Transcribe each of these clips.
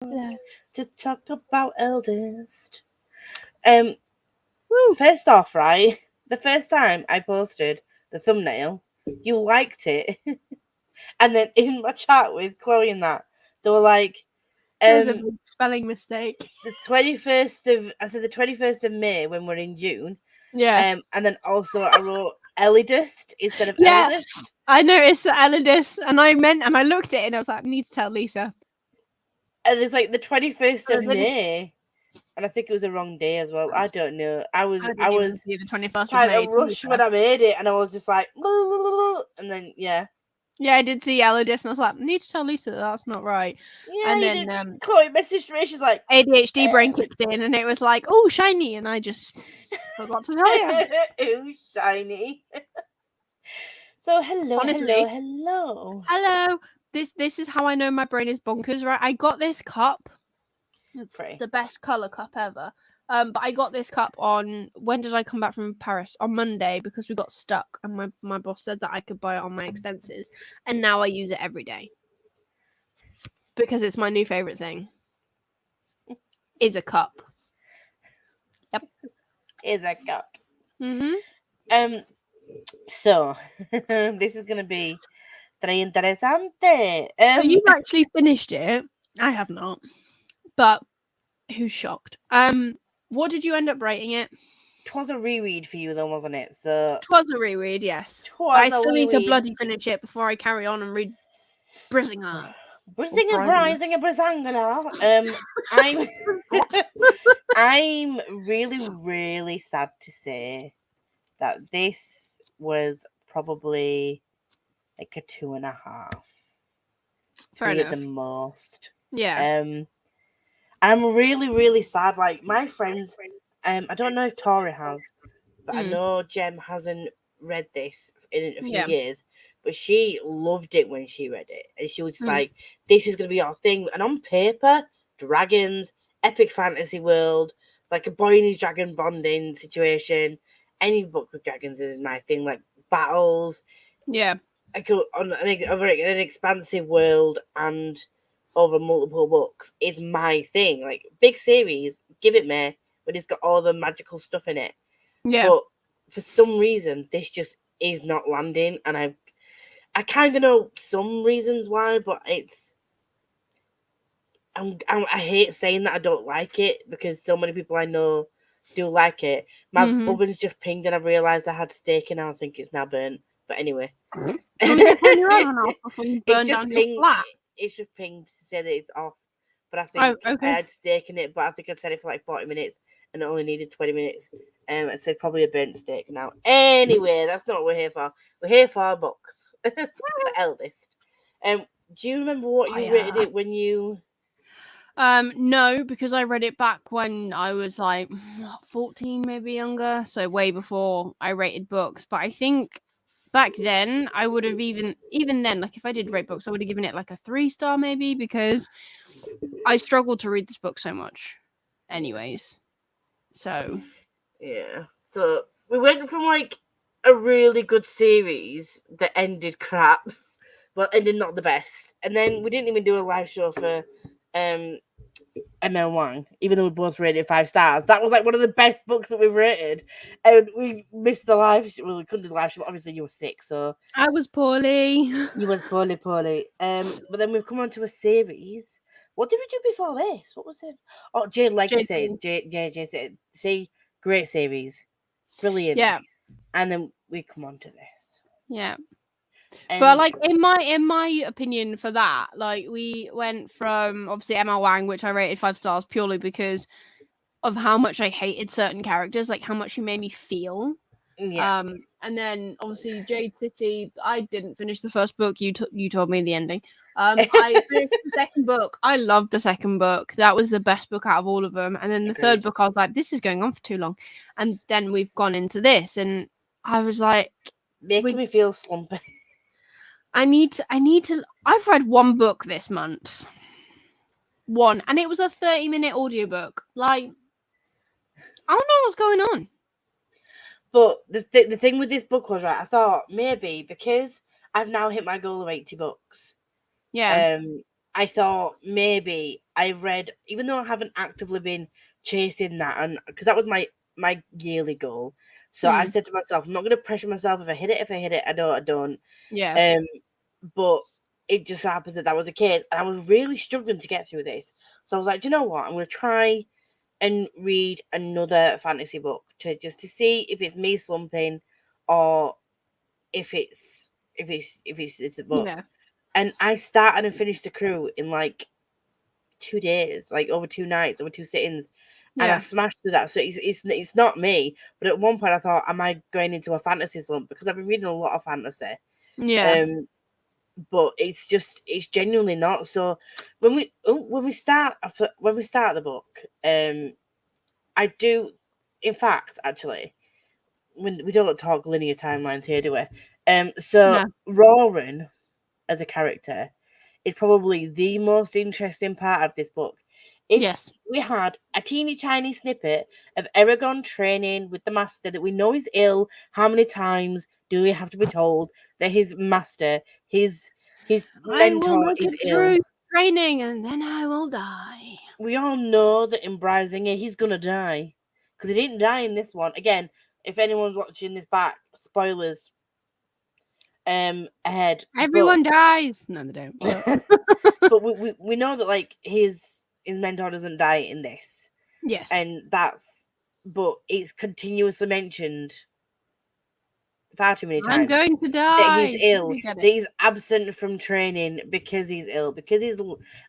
to talk about Eldest. Woo. First off, right, the first time I posted the thumbnail, you liked it, and then in my chat with Chloe and that, they were like, There's a big spelling mistake. the 21st of, I said the 21st of May when we're in June. Yeah. And then also I wrote Eldest instead of Yeah. Eldest. I noticed the Eldest, and I looked at it, and I was like, I need to tell Lisa. And it's like the 21st of I didn't- May. And I think it was the wrong day as well. I don't know. I was see the 21st of trying May. to rush when I made it, and I was just like, and then yeah. Yeah, I did see Eldest, and I was like, I need to tell Lisa that that's not right. Yeah, And you then did. Chloe messaged me. She's like, ADHD brain kicked in, and it was like, oh, shiny, and I just forgot to tell you. ooh, shiny. So hello, Honestly. hello. This is how I know my brain is bonkers, right? I got this cup. It's Pray. the best color cup ever. But I got this cup on, when did I come back from Paris? On Monday, because we got stuck, and my boss said that I could buy it on my expenses, and now I use it every day because it's my new favorite thing. Is a cup. Yep. Is a cup. Mm-hmm. So this is gonna be très interesante. So you've actually finished it. I have not. But who's shocked? What did you end up rating it? It was a reread for you, though, wasn't it? So It was a reread, yes. But I still need to bloody finish it before I carry on and read Brisinga. I'm really, really sad to say that this was probably like a 2.5. Fair enough. At the most. Yeah. I'm really, really sad. Like my friends, I don't know if Tori has, but I know Jem hasn't read this in a few years. But she loved it when she read it, and she was just like, "This is gonna be our thing." And on paper, dragons, epic fantasy world, like a boy and his dragon bonding situation. Any book with dragons is my thing. Like battles. Yeah. I go on an expansive world and over multiple books is my thing. Like big series, give it me, but it's got all the magical stuff in it. Yeah. But for some reason, this just is not landing, and I kind of know some reasons why, but I hate saying that I don't like it because so many people I know do like it. My oven's just pinged, and I've realised I had steak, and I think it's now burnt. But anyway, it's just pinged to say that it's off. But I think I had steak in it, but I think I'd said it for like 40 minutes and it only needed 20 minutes. I said probably a burnt steak now. Anyway, that's not what we're here for. We're here for our books. The Eldest. Do you remember what you rated it when you... No, because I read it back when I was like 14, maybe younger, so way before I rated books. But I think back then I would have even then, like if I did rate books, I would have given it like a 3-star maybe, because I struggled to read this book so much. Anyways, so yeah, so we went from like a really good series that ended crap, well, ended not the best, and then we didn't even do a live show for ML Wang, even though we both rated 5 stars. That was like one of the best books that we've rated, and we missed the live show. Well, we couldn't do the live show, but obviously you were sick, so I was poorly. You was poorly. But then we've come on to a series. What did we do before this? What was it? Oh, Jade Legacy. Jade. See, great series, brilliant. Yeah. And then we come on to this. Yeah. But like in my opinion for that, like we went from obviously Emma Wang, which I rated 5 stars purely because of how much I hated certain characters, like how much she made me feel. Yeah. And then obviously Jade City, I didn't finish the first book. You told me the ending. I finished the second book. I loved the second book. That was the best book out of all of them. And then the third book, I was like, this is going on for too long. And then we've gone into this, and I was like, making me feel slumpy. I need to. I've read one book this month. One, and it was a 30-minute audiobook. Like, I don't know what's going on. But the thing with this book was, right, I thought maybe because I've now hit my goal of 80 books. Yeah. I thought maybe I read, even though I haven't actively been chasing that, and because that was my yearly goal. So I said to myself, I'm not going to pressure myself. If I hit it, I don't. I don't. Yeah. But it just happens that was a case, and I was really struggling to get through this. So I was like, do you know what? I'm going to try and read another fantasy book to see if it's me slumping, or if it's a book. Yeah. And I started and finished The Crew in like 2 days, like over 2 nights, over 2 sittings, and I Yeah. smashed through that. So it's not me. But at one point, I thought, am I going into a fantasy slump? Because I've been reading a lot of fantasy. Yeah. But it's genuinely not. So when we start the book, I do. In fact, actually, when we don't talk linear timelines here, do we? So No. Roran as a character is probably the most interesting part of this book. If Yes. we had a teeny tiny snippet of Eragon training with the master that we know is ill, how many times do we have to be told that his master, his I will mentor make is it ill? through training and then I will die. We all know that in Brisinger he's gonna die. Because he didn't die in this one. Again, if anyone's watching this back, spoilers ahead. Everyone dies. No, they don't. But we know that like his mentor doesn't die in this, Yes. and but it's continuously mentioned far too many I'm times going to that he's die. ill, You get that it. he's absent from training because he's ill, because he's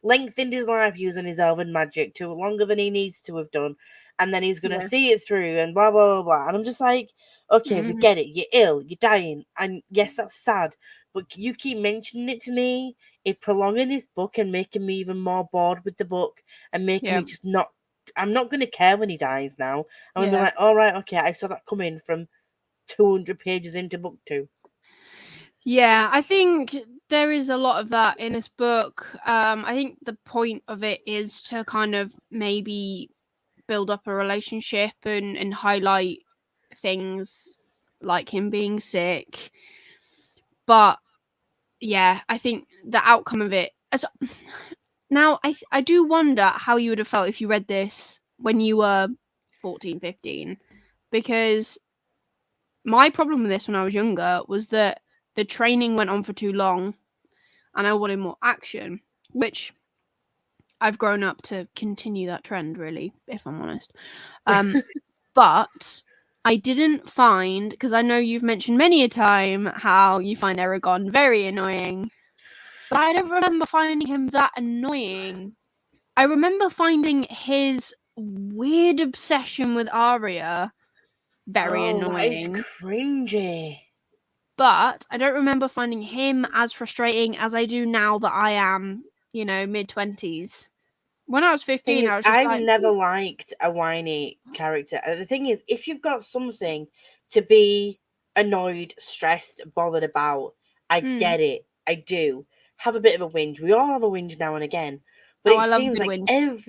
lengthened his life using his elven magic to longer than he needs to have done, and then he's gonna Yeah. see it through and blah blah blah blah. And I'm just like, okay, we Mhm. get it. You're ill, you're dying, and yes, that's sad. But you keep mentioning it to me. It's prolonging this book and making me even more bored with the book and making Yeah. me just not. I'm not gonna care when he dies now. I'm gonna be Yeah. like, all right, okay, I saw that coming from 200 pages into book 2. Yeah, I think there is a lot of that in this book. I think the point of it is to kind of maybe build up a relationship and highlight things like him being sick. But yeah, I think the outcome of it. Now, I do wonder how you would have felt if you read this when you were 14, 15. Because my problem with this when I was younger was that the training went on for too long and I wanted more action, which I've grown up to continue that trend, really, if I'm honest. But I didn't find, because I know you've mentioned many a time how you find Eragon very annoying, but I don't remember finding him that annoying. I remember finding his weird obsession with Arya very Oh, that is annoying. cringy. But I don't remember finding him as frustrating as I do now that I am, mid-20s. When I was Thing 15, is, I was just I've like, never liked a whiny character. The thing is, if you've got something to be annoyed, stressed, bothered about, I hmm. get it. I do. Have a bit of a whinge. We all have a whinge now and again. But Oh, it I love a seems good like whinge.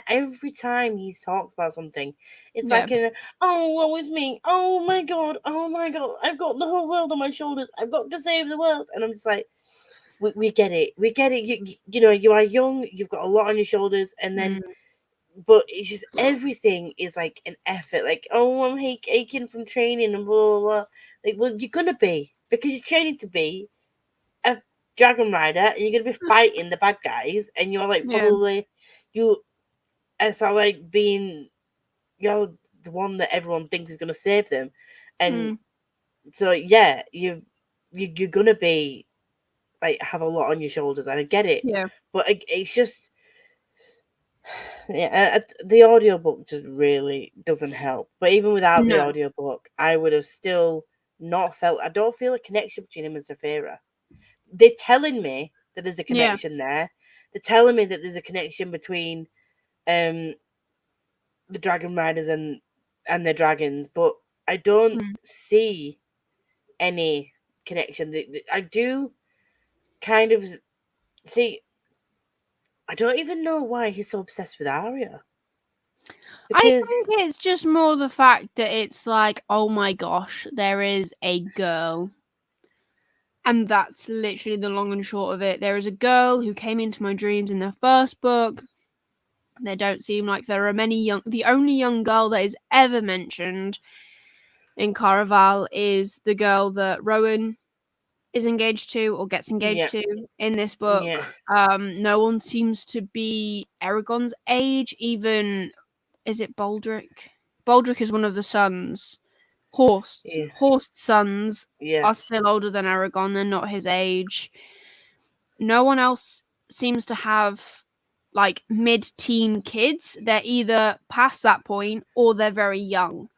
every time he's talked about something, it's Yeah. like oh, woe is me. Oh my god. Oh my god. I've got the whole world on my shoulders. I've got to save the world. And I'm just like, we get it. We get it. You know, you are young. You've got a lot on your shoulders, and then Mm. but it's just everything is like an effort. Like, oh, I'm aching from training and blah blah blah. Like, well, you're gonna be because you're training to be a dragon rider, and you're gonna be fighting the bad guys, and you're like Yeah. probably you. It's not like being you're the one that everyone thinks is gonna save them, and Mm. so yeah, you're gonna be like have a lot on your shoulders, and I get it, Yeah. but it's just yeah, the audiobook just really doesn't help. But even without the No. audiobook, I would have still not felt. I don't feel a connection between him and Saphira. They're telling me that there's a Yeah. connection there. They're telling me that there's a connection between um the dragon riders and the dragons, but I don't Mm. see any connection. I do kind of see. I don't even know why he's so obsessed with Arya I because think it's just more the fact that it's like, oh my gosh, there is a girl. And that's literally the long and short of it. There is a girl who came into my dreams in the first book. There don't seem like there are many young. The only young girl that is ever mentioned in Caraval is the girl that Rowan is engaged to or gets engaged to in this book. No one seems to be Eragon's age. Even is it Baldric? Baldric is one of the sons. Horst's sons are still older than Eragon. They're not his age. No one else seems to have like mid-teen kids. They're either past that point or they're very young.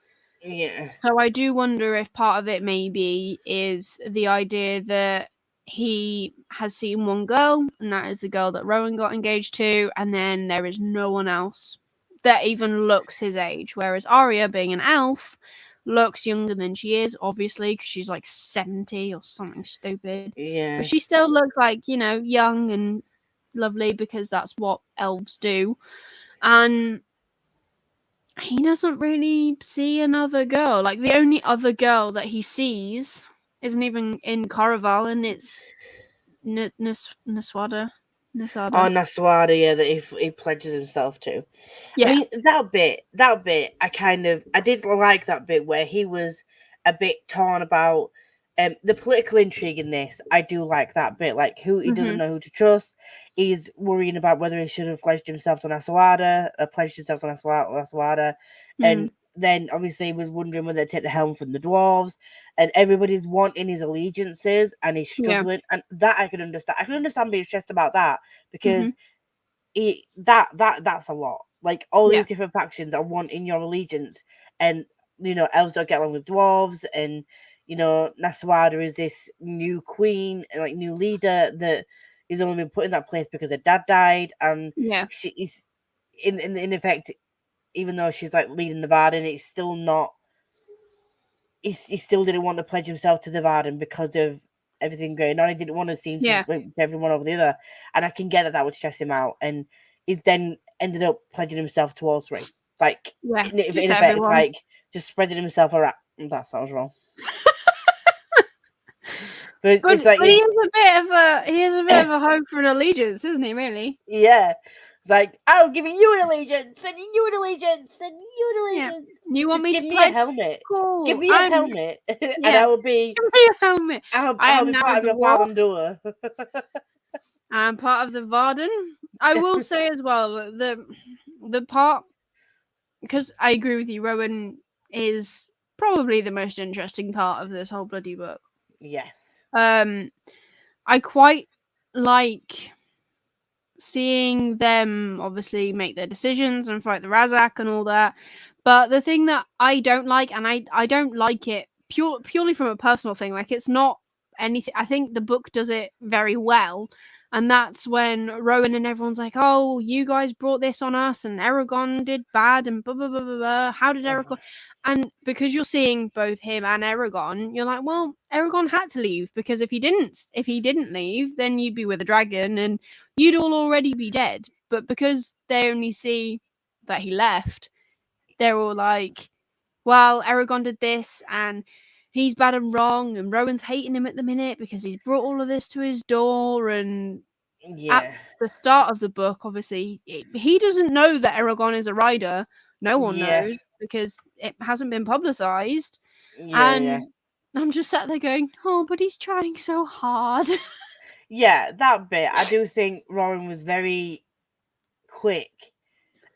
Yeah. So I do wonder if part of it maybe is the idea that he has seen one girl, and that is the girl that Rowan got engaged to, and then there is no one else that even looks his age. Whereas Arya, being an elf, looks younger than she is, obviously, because she's like 70 or something stupid. Yeah. But she still looks like, you know, young and lovely because that's what elves do. And he doesn't really see another girl. Like, the only other girl that he sees isn't even in Caraval, and it's Naswada. Oh, Naswada, yeah, that he pledges himself to. Yeah. I mean, that bit, I did like that bit where he was a bit torn about the political intrigue in this. I do like that bit, like who he doesn't know who to trust. He's worrying about whether he should have pledged himself to Naswada, and then obviously he was wondering whether to take the helm from the dwarves, and everybody's wanting his allegiances, and he's struggling, and that I can understand. I can understand being stressed about that because that's a lot. Like all these different factions are wanting your allegiance, and you know elves don't get along with dwarves, and you know Naswada is this new queen and like new leader that is only been put in that place because her dad died, and she is in effect, even though she's like leading the Varden, it's still not. He still didn't want to pledge himself to the Varden because of everything going on. He didn't want to seem to everyone over the other, and I can get that would stress him out. And he then ended up pledging himself to all three. Like in effect, it's like just spreading himself around. That sounds wrong. But it's like he is a bit of a hope for an allegiance, isn't he? Really? Yeah. It's like, I'm giving you an allegiance, and you an allegiance, and you an allegiance. You want me give to me a helmet. Cool. Give me a helmet, and I will be. Give me a helmet. I'll be part of your Varden doer. I'm part of the Varden. I will say as well the part, because I agree with you. Rowan is probably the most interesting part of this whole bloody book. Yes. I quite like seeing them obviously make their decisions and fight the Razak and all that. But the thing that I don't like, and I don't like it purely from a personal thing, like it's not anything. I think the book does it very well. And that's when Rowan and everyone's like, oh, you guys brought this on us and Eragon did bad and blah, blah, blah, blah, blah. How did Eragon... And because you're seeing both him and Eragon, you're like, well, Eragon had to leave, because if he didn't leave, then you'd be with a dragon and you'd all already be dead. But because they only see that he left, they're all like, well, Eragon did this and he's bad and wrong, and Rowan's hating him at the minute because he's brought all of this to his door. And at the start of the book, obviously, he doesn't know that Eragon is a rider. No one knows because it hasn't been publicized. And I'm just sat there going, oh, but he's trying so hard. Yeah, that bit, I do think Rowan was very quick.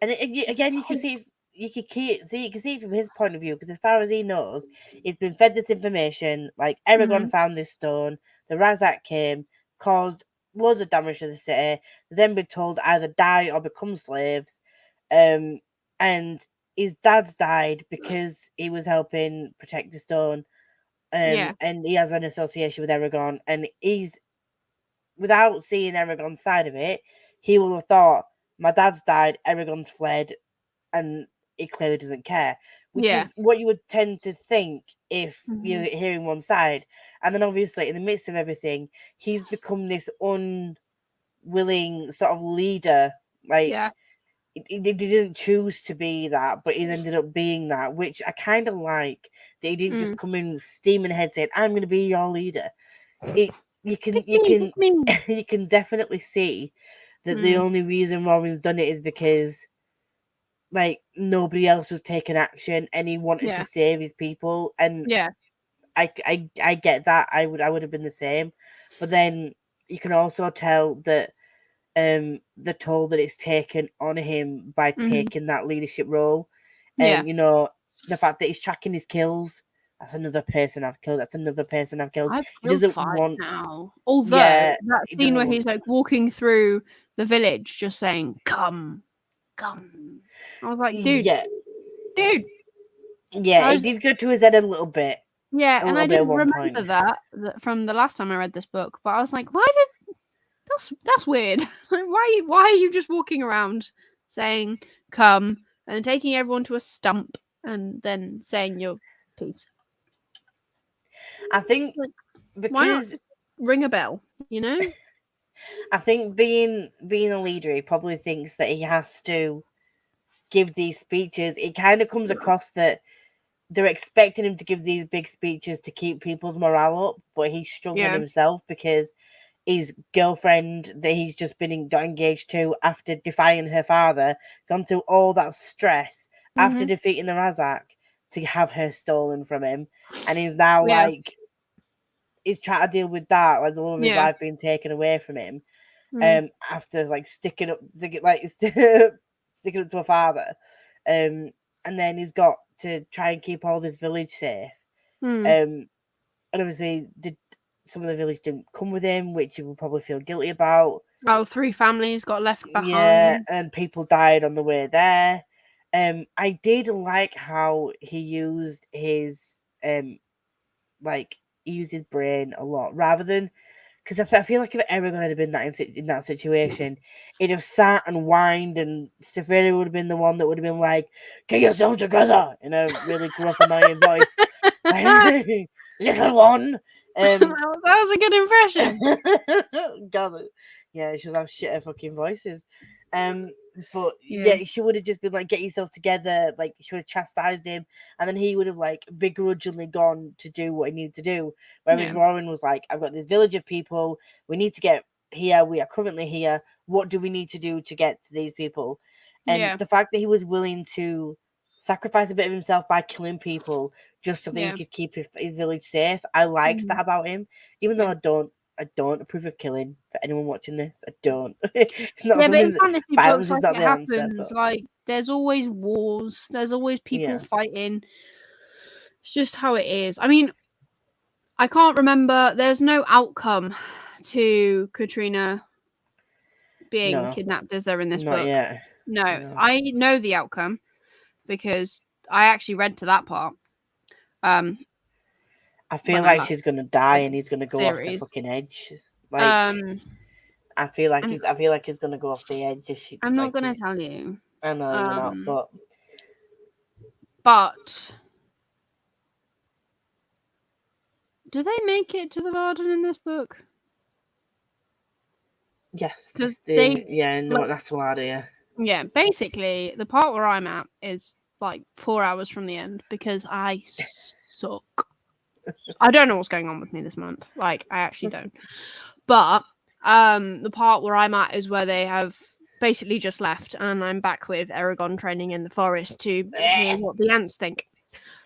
And again, you can see it from his point of view, because as far as he knows, he's been fed this information. Like Eragon found this stone, the Razak came, caused loads of damage to the city. They've then been told either die or become slaves. And his dad's died because he was helping protect the stone. And he has an association with Eragon, and he's, without seeing Eragon's side of it, he will have thought, my dad's died, Eragon's fled, and he clearly doesn't care, which is what you would tend to think if you're hearing one side. And then obviously in the midst of everything, he's become this unwilling sort of leader. Like he didn't choose to be that, but he's ended up being that, which I kind of like, that he didn't just come in steaming ahead saying, I'm going to be your leader. You can Pick me. you can definitely see that the only reason Rowan's done it is because like nobody else was taking action and he wanted to save his people, and Yeah. I get that. I would have been the same, but then you can also tell that the toll that it's taken on him by taking that leadership role, and you know the fact that he's tracking his kills. That's another person I've killed. That's another person I've killed. I've He killed doesn't 5 want. now. Although Yeah, that he scene doesn't where want he's to. like walking through the village, just saying "come, come," I was like, dude, Yeah, dude. yeah. I It was, did go to his head a little bit. yeah, A and little I bit at didn't one remember point. that from the last time I read this book. But I was like, that's weird. Why are you just walking around saying "come" and taking everyone to a stump and then saying your piece? I think Like, why not because just ring a bell? You know? I think being a leader, he probably thinks that he has to give these speeches. It kind of comes across that they're expecting him to give these big speeches to keep people's morale up, but he's struggling Yeah. himself because his girlfriend that he's just got engaged to after defying her father, gone through all that stress after defeating the Razak to have her stolen from him, and he's now Yeah. like he's trying to deal with that, like the love of his Yeah. life being taken away from him. Mm. After like sticking up sticking up to a father, and then he's got to try and keep all this village safe. Mm. And obviously, some of the village didn't come with him, which he will probably feel guilty about. Oh, 3 families got left Yeah, behind. and people died on the way there. I did like how he used his like he used his brain a lot rather than because I feel like if Eragon had been in that situation, he'd have sat and whined, and Stefani would have been the one that would have been like, "Get yourself together," in a really gruff, annoying voice, "Little one." That was a good impression. God, yeah, she was have shit fucking voices. But Yeah. yeah, she would have just been like, "Get yourself together." Like she would have chastised him, and then he would have like begrudgingly gone to do what he needed to do. Whereas Yeah. Rowan was like, "I've got this village of people. We need to get here. We are currently here. What do we need to do to get to these people?" And Yeah. the fact that he was willing to sacrifice a bit of himself by killing people just so that he Yeah. could keep his village safe, I liked that about him. Even though Yeah. I don't approve of killing for anyone watching this. I don't. It's not Yeah, but in something that fantasy books, violence is like not it the answer. happens. But Like there's always wars. There's always people yeah, fighting. It's just how it is. I mean, I can't remember. There's no outcome to Katrina being no, kidnapped, is there in this not book? yet. No, No, I know the outcome because I actually read to that part. Um, I feel when I like last she's gonna die read and the he's gonna go off the series. fucking edge. Like Um, I'm, I feel like he's gonna go off the edge if she I'm not like. gonna tell you. I know you're not, but But do they make it to the Varden in this book? yes, Because the they, yeah, no, like, that's why, yeah, basically the part where I'm at is like 4 hours from the end because I suck. I don't know what's going on with me this month. Like, I actually don't. But the part where I'm at is where they have basically just left, and I'm back with Aragon training in the forest to hear what the ants think.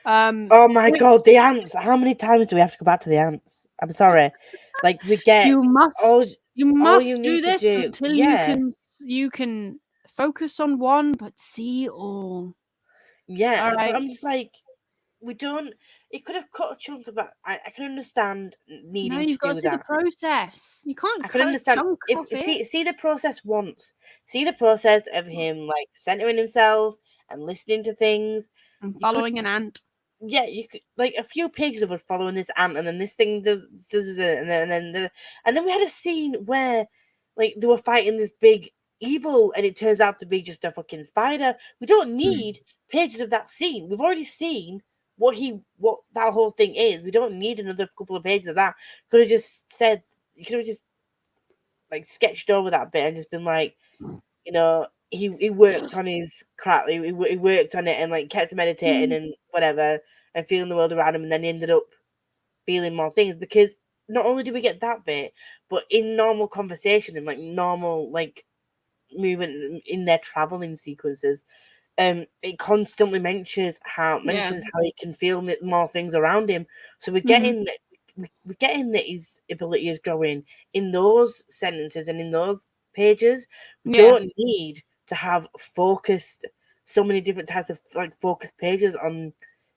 Oh my Which god, the ants! How many times do we have to go back to the ants? I'm sorry. Like we get you all you must do need to this do. until Yeah, you can focus on one but see all. All yeah, but right. I'm just like, we don't. It could have cut a chunk of that. I can understand No, needing to you've got to do see the that. process. You can't I can cut a understand chunk if off it. see the process once. See the process of him like centering himself and listening to things. And You could, following an ant. yeah, you could like a few pages of us following this ant, and then this thing does it, and then we had a scene where like they were fighting this big evil, and it turns out to be just a fucking spider. We don't need pages of that scene. We've already seen what that whole thing is. We don't need another couple of pages of that. Could have just said. You could have just like sketched over that bit and just been like, you know, he worked on his craft, he worked on it and like kept meditating Mm. and whatever and feeling the world around him, and then he ended up feeling more things because not only do we get that bit, but in normal conversation and like normal like movement in their traveling sequences, it constantly mentions how he can feel more things around him. So we're getting that we're getting that his ability is growing in those sentences and in those pages. We don't need to have focused so many different types of like focused pages on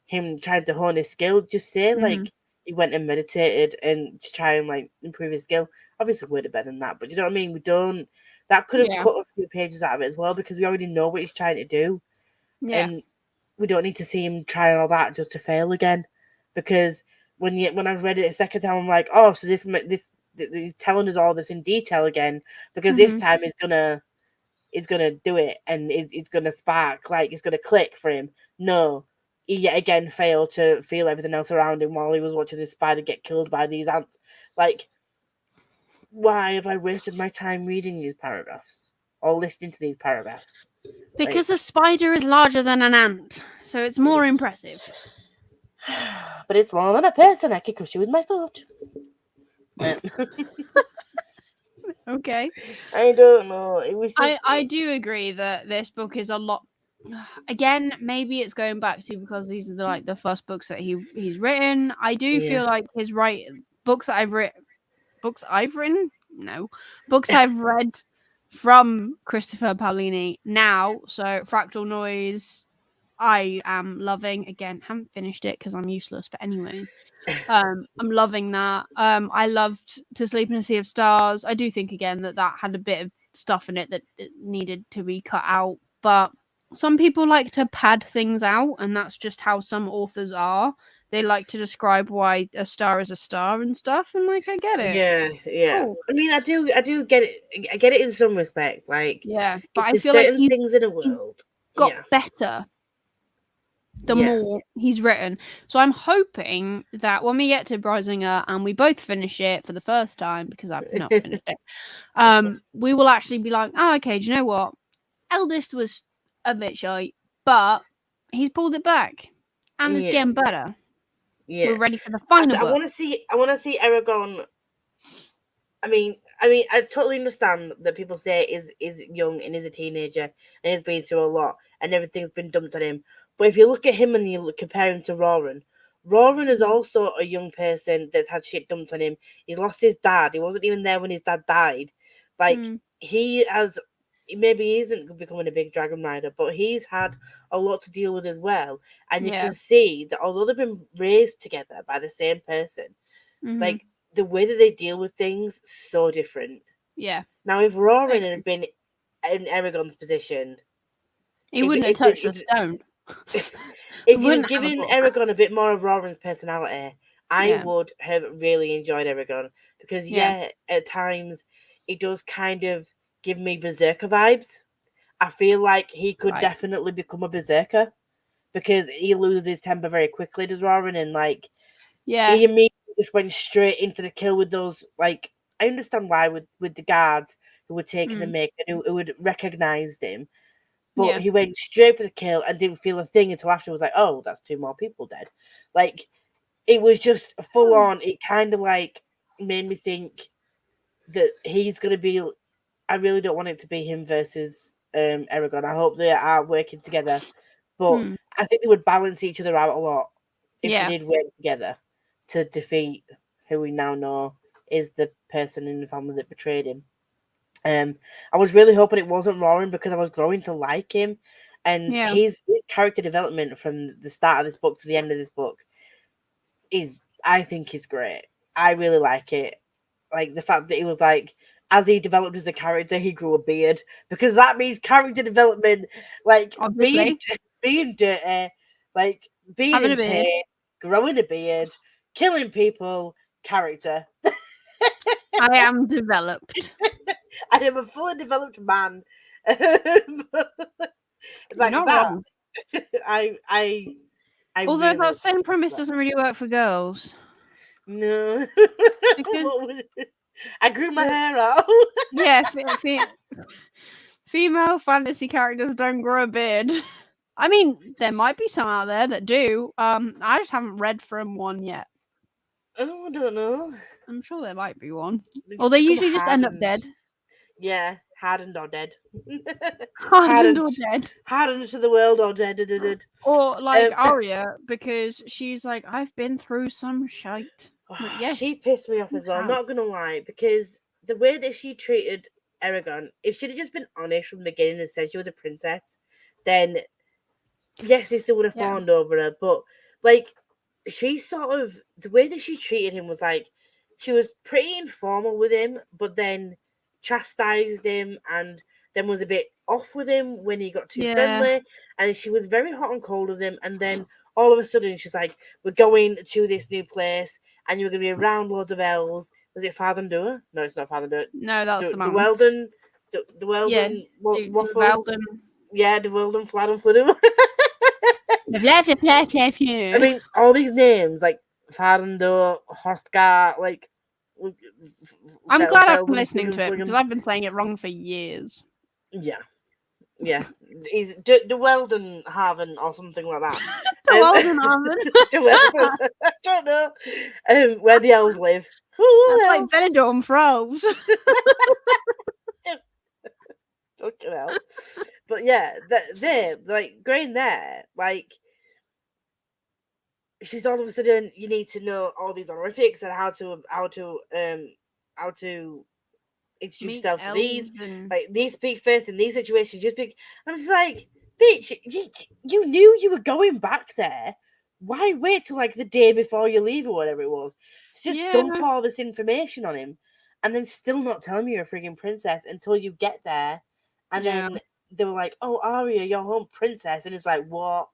him trying to hone his skill. Just say like he went and meditated and to try and like improve his skill. Obviously, we're better than that, but you know what I mean. We don't. That could have cut a few pages out of it as well because we already know what he's trying to do, and we don't need to see him try all that just to fail again. Because when I read it a second time, I'm like, oh, so this he's telling us all this in detail again because this time he's gonna do it and it's gonna spark, like it's gonna click for him. No, he yet again failed to feel everything else around him while he was watching this spider get killed by these ants. Like, why have I wasted my time reading these paragraphs or listening to these paragraphs? Because a spider is larger than an ant, so it's more impressive. But it's more than a person. I could crush you with my foot. Okay. I don't know. It was just... I do agree that this book is a lot. Again, maybe it's going back to because these are the first books that he's written. I do feel like his books I've written. No, books I've read from Christopher Paolini now. So Fractal Noise, I am loving. Again, haven't finished it because I'm useless. But anyways, I'm loving that. I loved To Sleep in a Sea of Stars. I do think again that had a bit of stuff in it that needed to be cut out, but some people like to pad things out, and that's just how some authors are. They like to describe why a star is a star and stuff, and like I get it. Yeah. Cool. I mean, I do get it. I get it in some respect. Like, but I feel certain like he's things in a world got better the more he's written. So I'm hoping that when we get to Brisinger and we both finish it for the first time, because I've not finished it, we will actually be like, oh, okay, do you know what? Eldest was a bit shy, but he's pulled it back, and it's getting better. We're ready for the final book. I want to see Eragon. I mean, I totally understand that people say is young and is a teenager and has been through a lot and everything's been dumped on him. But if you look at him and you compare him to Roran is also a young person that's had shit dumped on him. He's lost his dad. He wasn't even there when his dad died. Like, he has, maybe he isn't becoming a big dragon rider, but he's had a lot to deal with as well. And you can see that although they've been raised together by the same person, like, the way that they deal with things so different. Yeah. Now, if Roran had been in Eragon's position, he wouldn't have touched the stone. If you'd given Eragon a bit more of Roran's personality, I would have really enjoyed Eragon because at times it does kind of give me berserker vibes. I feel like he could definitely become a berserker because he loses his temper very quickly, does Roran, and like he immediately just went straight in for the kill with those. Like, I understand why with the guards who were taking the make and who had recognized him. But he went straight for the kill and didn't feel a thing until after. Was like, oh, that's 2 more people dead. Like, it was just full on. It kind of like made me think that he's gonna be. I really don't want it to be him versus Eragon. I hope they are working together, but I think they would balance each other out a lot if they did work together to defeat who we now know is the person in the family that betrayed him. I was really hoping it wasn't Roran because I was growing to like him, and his character development from the start of this book to the end of this book I think is great. I really like it. Like the fact that he was like, as he developed as a character, he grew a beard because that means character development. Like being dirty, like being in pain, growing a beard, killing people, character. I am developed. I am a fully developed man. Like You're not that. wrong. I Although really that same premise doesn't really work for girls. No. I grew my hair out. Yeah, female fantasy characters don't grow a beard. I mean, there might be some out there that do. I just haven't read from one yet. Oh, I don't know. I'm sure there might be one. Or they usually just end up dead. Yeah, hardened or dead. Hardened or dead. Hardened to the world or dead. Or like Arya, because she's like, I've been through some shite. Like, yes, she pissed me off as well. Not gonna lie, because the way that she treated Aragon, if she'd have just been honest from the beginning and said she was a princess, then yes, he still would have fawned over her. But like, she sort of, the way that she treated him was like, she was pretty informal with him, but then chastised him and then was a bit off with him when he got too friendly, and she was very hot and cold with him. And then all of a sudden she's like, we're going to this new place and you're going to be around loads of elves. Was it Father Doer? No, it's not Father Doer. No, that's the man. The Weldon Waffle. Weldon. Yeah, the Weldon Flad and Fludum. I mean, all these names like Farndo, Hrothgar, like. I'm glad I'm listening to it because I've been saying it wrong for years. Yeah. He's the Weldon Haven or something like that. The Weldon Haven. I don't know. Where the elves live. That's like Benidorm for elves. Fucking hell. But yeah, they're like going there, like she's all of a sudden you need to know all these honorifics and how to introduce yourself to these. Like these speak first in these situations, just pick. I'm just like, bitch, you knew you were going back there. Why wait till like the day before you leave or whatever it was to just dump all this information on him and then still not tell me you're a frigging princess until you get there? And then they were like, oh, Arya, you're home princess. And it's like, what?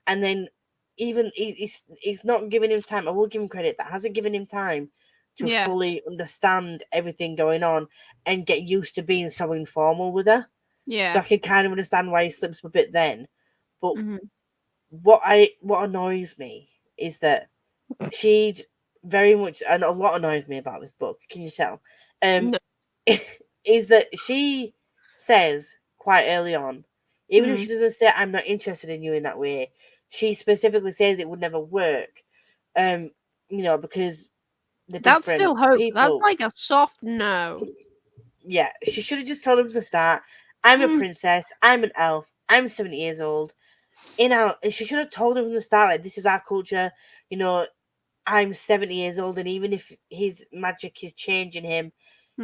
And then even he's not giving him time. I will give him credit. That hasn't given him time to fully understand everything going on and get used to being so informal with her. Yeah. So I can kind of understand why he slips a bit then. But what annoys me is that she'd very much, and a lot annoys me about this book, can you tell? Is that she says quite early on, even if she doesn't say I'm not interested in you in that way, she specifically says it would never work. Because that's still hope. People. That's like a soft no. Yeah, she should have just told him from the start, I'm a princess, I'm an elf, I'm 70 years old. She should have told him from the start, like, this is our culture, I'm 70 years old, and even if his magic is changing him,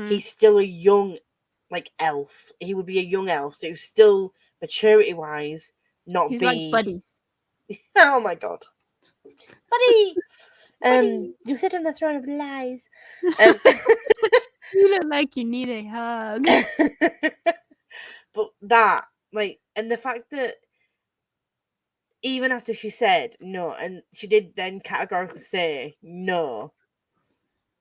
he's still a young, like, elf. He would be a young elf, so he's still, maturity-wise, he's like Buddy. Oh my god. Buddy! You sit on the throne of lies. You look like you need a hug. But that, like, and the fact that even after she said no, and she did then categorically say no,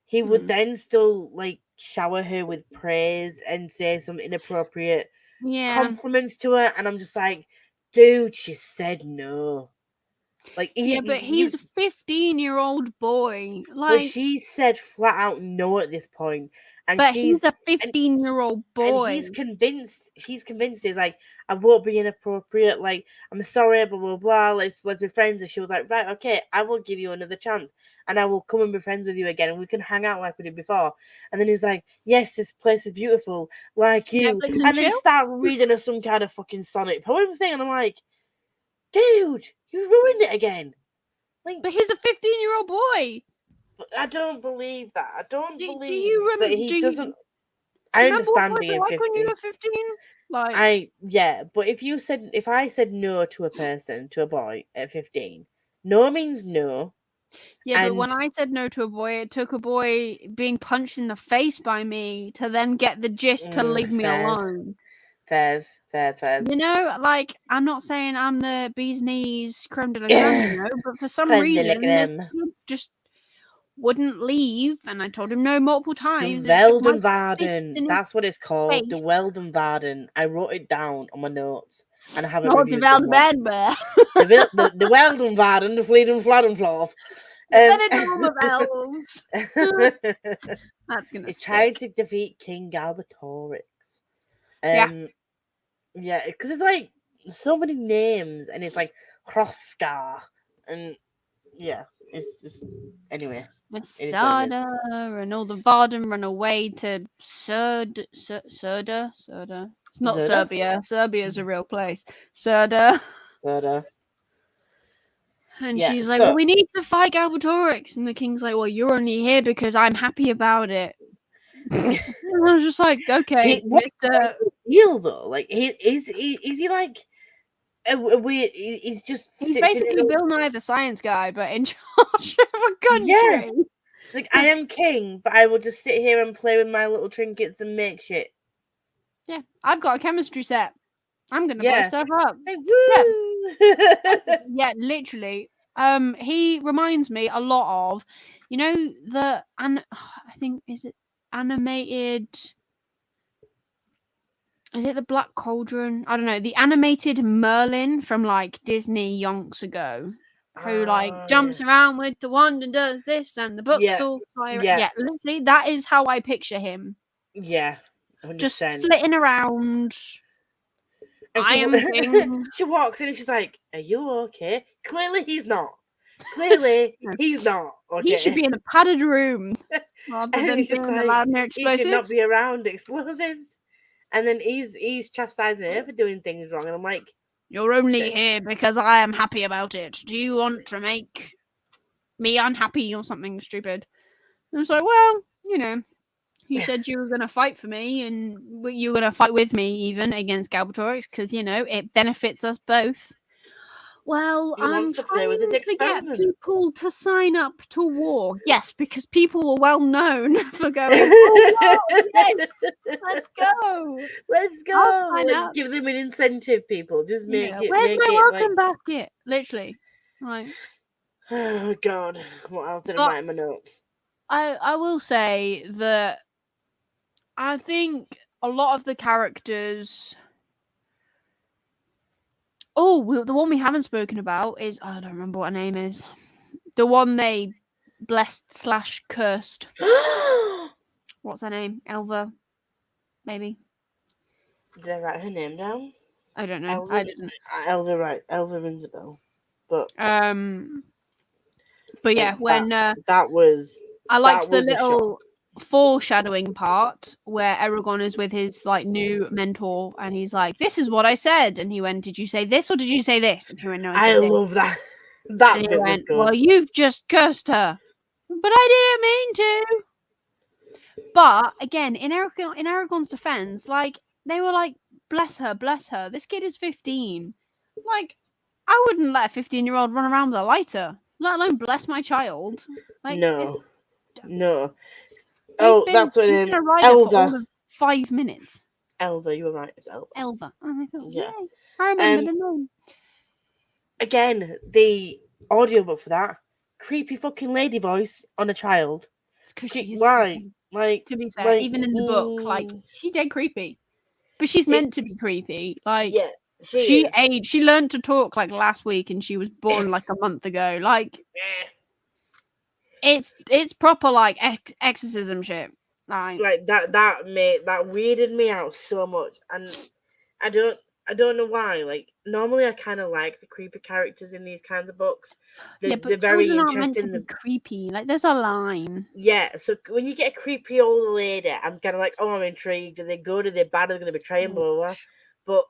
he would then still, like, shower her with praise and say some inappropriate compliments to her, and I'm just like, dude, she said no. Like, but he's a 15-year-old boy. Like, but she said flat out no at this point, and he's a 15-year-old boy. And he's convinced. He's like, I won't be inappropriate. Like, I'm sorry, blah blah blah. Let's be friends. And she was like, right, okay, I will give you another chance, and I will come and be friends with you again, and we can hang out like we did before. And then he's like, yes, this place is beautiful, like you. Netflix and then he starts reading us some kind of fucking sonnet poem thing, and I'm like, dude, you ruined it again. Like, but he's a 15-year-old boy. But I don't believe that. I don't believe that he doesn't. I understand being 15. When you were 15? But if I said no to a person, to a boy at 15, no means no. Yeah, but when I said no to a boy, it took a boy being punched in the face by me to then get the gist to leave me alone. Fairs. Like, I'm not saying I'm the bee's knees creme de la creme, but for some reason, this just wouldn't leave, and I told him no multiple times. The Weldon Varden, that's what it's called. The Weldon Varden. I wrote it down on my notes, and I haven't reviewed it once. The Weldon Varden, the Fleet and Fladenfloth. Benidorm of elves. That's gonna. It tried to defeat King Galbatorix. Yeah, because it's like so many names, and it's like Hrothgar, and yeah, It's just anyway. It's It is what it is. Sada, and all the Varden run away to Serda. It's not Zerda? Serbia. Serbia is a real place. Serda. Zerda. And Yeah, she's like, so well, we need to fight Galbatorix. And the king's like, well, you're only here because I'm happy about it. And I was just like, okay, what's Mr. the deal though? Like, is he like a weird? He's just He's sits in basically a- Bill Nye the Science Guy, but in charge of a country. Yeah. It's like, I am king, but I will just sit here and play with my little trinkets and make shit. Yeah, I've got a chemistry set. I'm gonna blow Yeah. stuff up. Like, woo! Yeah, literally. He reminds me a lot of, you know, I think is it animated. Is it the Black Cauldron? I don't know. The animated Merlin from like Disney yonks ago, who like jumps around with the wand and does this, and the books all fire. Yeah, literally, that is how I picture him. Yeah, 100%. Just flitting around. And I am king. She walks in and she's like, "Are you okay?" Clearly, he's not. Clearly, he's not. Okay. He should be in a padded room rather than being allowed near explosives. He should not be around explosives. And then he's chastising her for doing things wrong, and I'm like, "You're only here because I am happy about it. Do you want to make me unhappy or something stupid?" And I was like, "Well, you know, you said you were going to fight for me, and you were going to fight with me even against Galbatorix because you know it benefits us both." Well, I'm trying to get people to sign up to war. Yes, because people are well known for going, oh, yes, let's go. Let's go. Give them an incentive, people. Just make it. Where's my welcome basket? Literally. Right. Oh, God. What else did I write in my notes? I will say that I think a lot of the characters... Oh, the one we haven't spoken about is... I don't remember what her name is. The one they blessed/cursed. What's her name? Elva? Maybe. Did I write her name down? I don't know. I didn't. Elva, right. Elva rings a bell. But yeah, when... that was... I liked the little foreshadowing part where Aragorn is with his like new mentor and he's like, "This is what I said," and he went, "Did you say this or did you say this?" And he went, "No, I love that. That and bit was good. Well, you've just cursed her, but I didn't mean to. But again, in Aragorn's defense, like they were like, bless her. This kid is 15. Like, I wouldn't let a 15-year-old run around with a lighter, let alone bless my child. Like, no. That's what he's been a rider Elva. for all of 5 minutes. Elva, you were right. It's Elva. Elva. Oh my God. Yeah. I remember the name. Again, the audiobook for that creepy fucking lady voice on a child. It's because she is creepy. Like, to be fair, even in the book, like she dead creepy, but she's meant to be creepy. Like, yeah, she aged. She learned to talk like last week, and she was born like a month ago. Like, it's proper like exorcism shit. Like that weirded me out so much, and I don't know why. Like, normally I kind of like the creepy characters in these kinds of books. They're very interesting. Meant to be creepy. Like, there's a line. Yeah, so when you get a creepy old lady, I'm kind of like, oh, I'm intrigued. Are they good? Are they bad? Are they going to betray him? Blah, blah, blah. But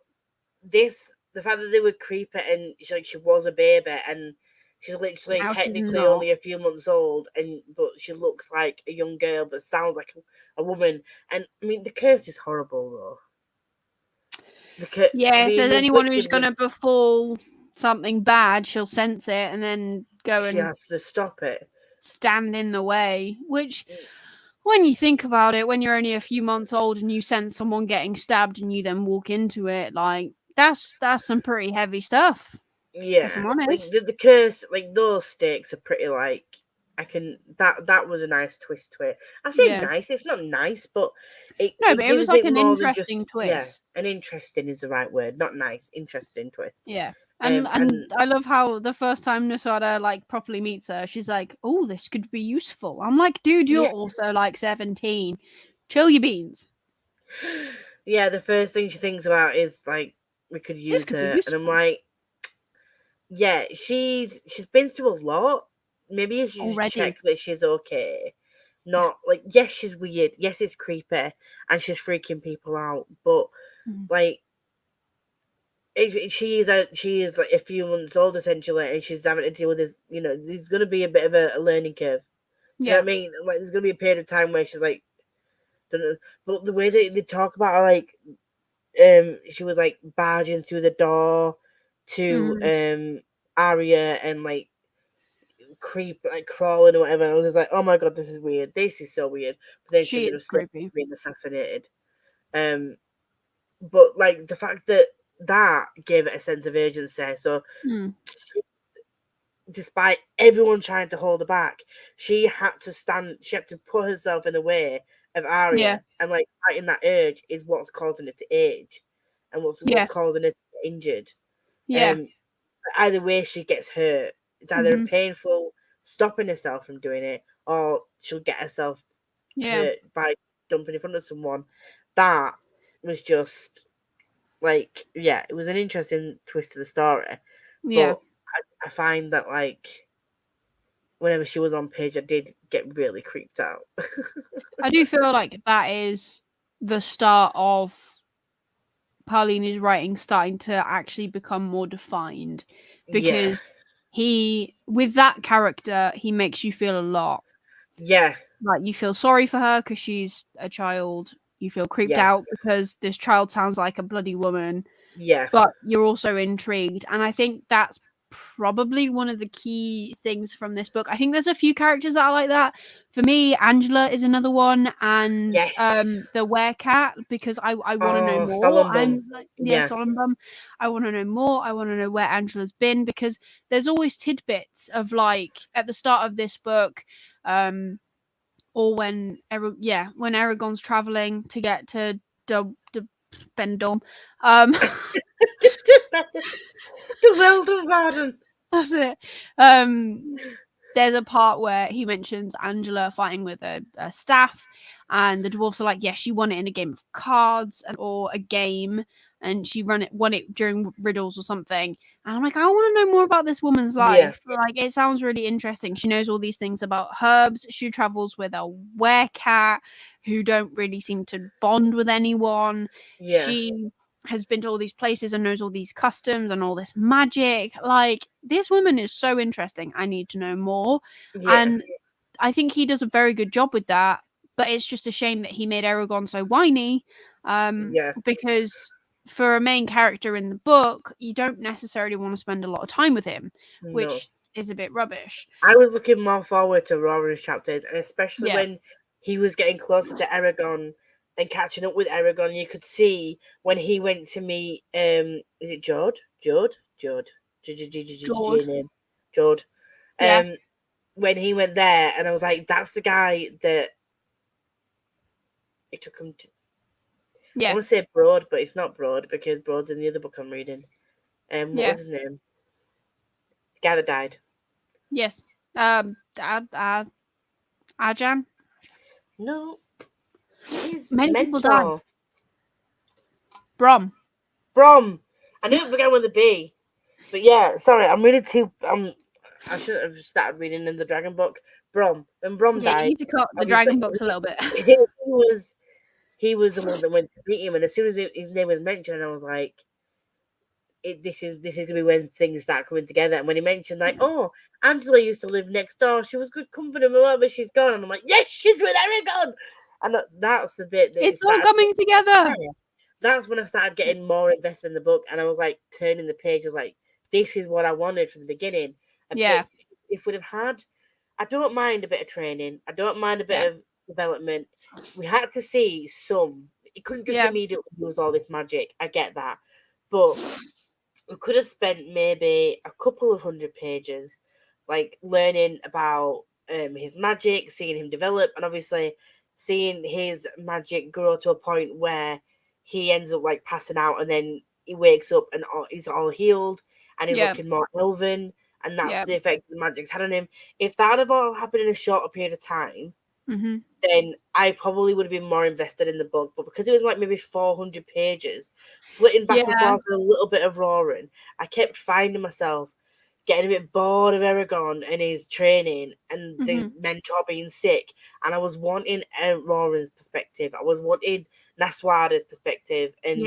the fact that they were creepy and she was a baby and she's literally technically only a few months old, but she looks like a young girl but sounds like a woman. And I mean, the curse is horrible though. If there's anyone who's going to befall something bad, she'll sense it and then she has to stop it. Stand in the way. Which, when you think about it, when you're only a few months old and you sense someone getting stabbed and you then walk into it, like, that's some pretty heavy stuff. Yeah, if I'm honest. Like, the curse, like, those stakes are pretty like, that was a nice twist to it. I say nice, it's not nice, but it was like an interesting twist. Yeah, an interesting is the right word, not nice, interesting twist. Yeah. And I love how the first time Nusada like properly meets her, she's like, "Oh, this could be useful." I'm like, dude, you're also like 17. Chill your beans. Yeah, the first thing she thinks about is like, we could use her, and I'm like, yeah, she's been through a lot. maybe you should just already. check that she's okay. Not like, yes, she's weird. Yes, it's creepy, and she's freaking people out. But Mm. like, she is like a few months old essentially, and she's having to deal with this. You know, there's gonna be a bit of a learning curve. Do you know Yeah. what I mean? Like, there's gonna be a period of time where she's like, don't know. But the way they talk about her, like, she was like barging through the door to Mm. Arya and like crawling or whatever. And I was just like, oh my god, this is weird. This is so weird. But then she She ended is up still creepy. being assassinated. Um, but like the fact that gave it a sense of urgency. So Mm. she, despite everyone trying to hold her back, she had to stand. She had to put herself in the way of Yeah. Arya, and like fighting that urge is what's causing it to age, and what's Yeah. causing it to get injured. Yeah. Um, either way, she gets hurt. It's either Hmm. painful stopping herself from doing it, or she'll get herself Yeah. hurt by jumping in front of someone. That was just like, yeah, it was an interesting twist to the story. Yeah. But I find that like whenever she was on page, I did get really creeped out. I do feel like that is the start of Pauline's writing starting to actually become more defined, Yeah, because with that character, he makes you feel a lot. yeah, Like, you feel sorry for her because she's a child. You feel creeped yeah, out because this child sounds like a bloody woman, yeah, but you're also intrigued. And I think that's probably one of the key things from this book. I think there's a few characters that are like that. For me, Angela is another one, and yes. the werecat, because I want to know Oh, more. Stallenbum. I'm like, yeah, Yeah, Solemnbum. I want to know more. I want to know where Angela's been, because there's always tidbits of, like, at the start of this book, or when when Aragon's traveling to get to Bendom. the Weldon Garden. That's it. There's a part where he mentions Angela fighting with a staff, and the dwarves are like, "Yeah, she won it in a game of cards or a game, and she won it during riddles or something." And I'm like, I want to know more about this woman's Yeah, life. Like, it sounds really interesting. She knows all these things about herbs. She travels with a werecat who don't really seem to bond with anyone. yeah, She has been to all these places and knows all these customs and all this magic. Like, this woman is so interesting. I need to know more. yeah, And I think he does a very good job with that. But it's just a shame that he made Aragon so whiny. yeah. Because for a main character in the book, you don't necessarily want to spend a lot of time with him, No. which is a bit rubbish. I was looking more forward to Roran's chapters, and especially Yeah. when he was getting closer to Aragon and catching up with Aragon, you could see when he went to meet is it Jord? Jord? Jord. George. Name. Jord. Yeah. When he went there, and I was like, that's the guy that it took him to. I Yeah. want to say Broad, but it's not Broad because Broad's in the other book I'm reading. What Yeah. was his name? The guy that died. Yes. Ajan. No, his Many people die. mentor. Brom. Brom. I knew it began with a B. But yeah, sorry, I'm really too. I shouldn't have started reading in the Dragon book. Brom. When Brom Yeah, you died, need to cut the obviously dragon books a little bit. he was the one that went to meet him, and as soon as his name was mentioned, I was like, this is gonna be when things start coming together. And when he mentioned like, oh, Angela used to live next door, she was good company, but she's gone, and I'm like, yes, she's with Aragon, and that's the bit that it It's all started. coming together. That's when I started getting more invested in the book, and I was like turning the pages, like this is what I wanted from the beginning. Yeah. But if we'd have had, I don't mind a bit of training, I don't mind a bit of development. We had to see some. It couldn't just immediately use all this magic. I get that, but we could have spent maybe a couple of 100 pages, like learning about his magic, seeing him develop, and obviously seeing his magic grow to a point where he ends up like passing out, and then he wakes up and he's all healed and he's looking more elven, and that's the effect the magic's had on him. If that had all happened in a shorter period of time, Mm-hmm. then I probably would have been more invested in the book. But because it was like maybe 400 pages, flitting back and forth with a little bit of roaring, I kept finding myself getting a bit bored of Aragon and his training and the mentor being sick, and I was wanting Roran's perspective. I was wanting Naswada's perspective and